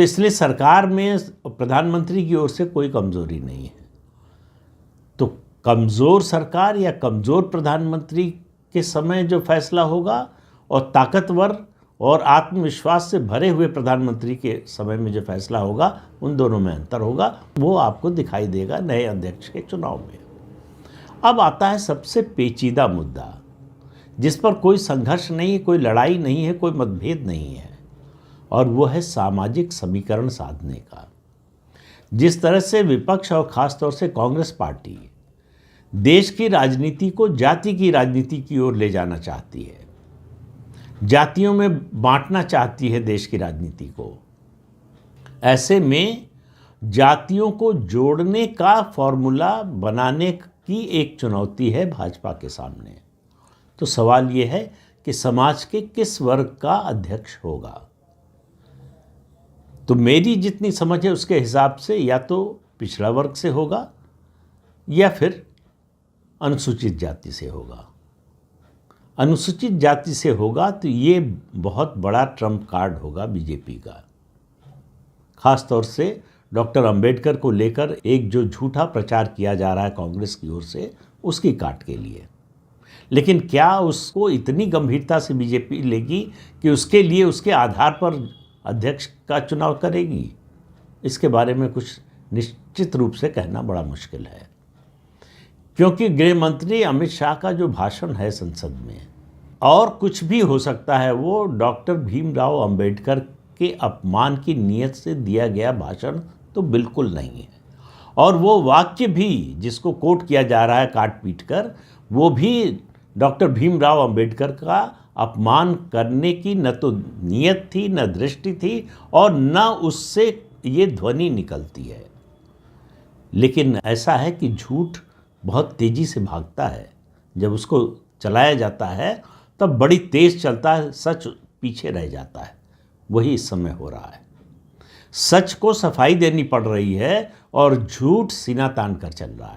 तो इसलिए सरकार में प्रधानमंत्री की ओर से कोई कमजोरी नहीं है। तो कमज़ोर सरकार या कमज़ोर प्रधानमंत्री के समय जो फैसला होगा और ताकतवर और आत्मविश्वास से भरे हुए प्रधानमंत्री के समय में जो फैसला होगा, उन दोनों में अंतर होगा। वो आपको दिखाई देगा नए अध्यक्ष के चुनाव में। अब आता है सबसे पेचीदा मुद्दा, जिस पर कोई संघर्ष नहीं है, कोई लड़ाई नहीं है, कोई मतभेद नहीं है, और वो है सामाजिक समीकरण साधने का। जिस तरह से विपक्ष और ख़ासतौर से कांग्रेस पार्टी देश की राजनीति को जाति की राजनीति की ओर ले जाना चाहती है, जातियों में बांटना चाहती है देश की राजनीति को, ऐसे में जातियों को जोड़ने का फॉर्मूला बनाने की एक चुनौती है भाजपा के सामने। तो सवाल ये है कि समाज के किस वर्ग का अध्यक्ष होगा। तो मेरी जितनी समझ है उसके हिसाब से या तो पिछड़ा वर्ग से होगा या फिर अनुसूचित जाति से होगा। अनुसूचित जाति से होगा तो ये बहुत बड़ा ट्रम्प कार्ड होगा बीजेपी का, खास तौर से डॉक्टर अंबेडकर को लेकर एक जो झूठा प्रचार किया जा रहा है कांग्रेस की ओर से, उसकी काट के लिए। लेकिन क्या उसको इतनी गंभीरता से बीजेपी लेगी कि उसके लिए उसके आधार पर अध्यक्ष का चुनाव करेगी? इसके बारे में कुछ निश्चित रूप से कहना बड़ा मुश्किल है, क्योंकि गृह मंत्री अमित शाह का जो भाषण है संसद में, और कुछ भी हो सकता है, वो डॉक्टर भीमराव अंबेडकर के अपमान की नीयत से दिया गया भाषण तो बिल्कुल नहीं है। और वो वाक्य भी जिसको कोट किया जा रहा है काट पीट कर, वो भी डॉक्टर भीमराव अंबेडकर का अपमान करने की न तो नीयत थी, न दृष्टि थी, और न उससे ये ध्वनि निकलती है। लेकिन ऐसा है कि झूठ बहुत तेज़ी से भागता है, जब उसको चलाया जाता है तब बड़ी तेज़ चलता है, सच पीछे रह जाता है। वही इस समय हो रहा है। सच को सफाई देनी पड़ रही है और झूठ सीना तान कर चल रहा है।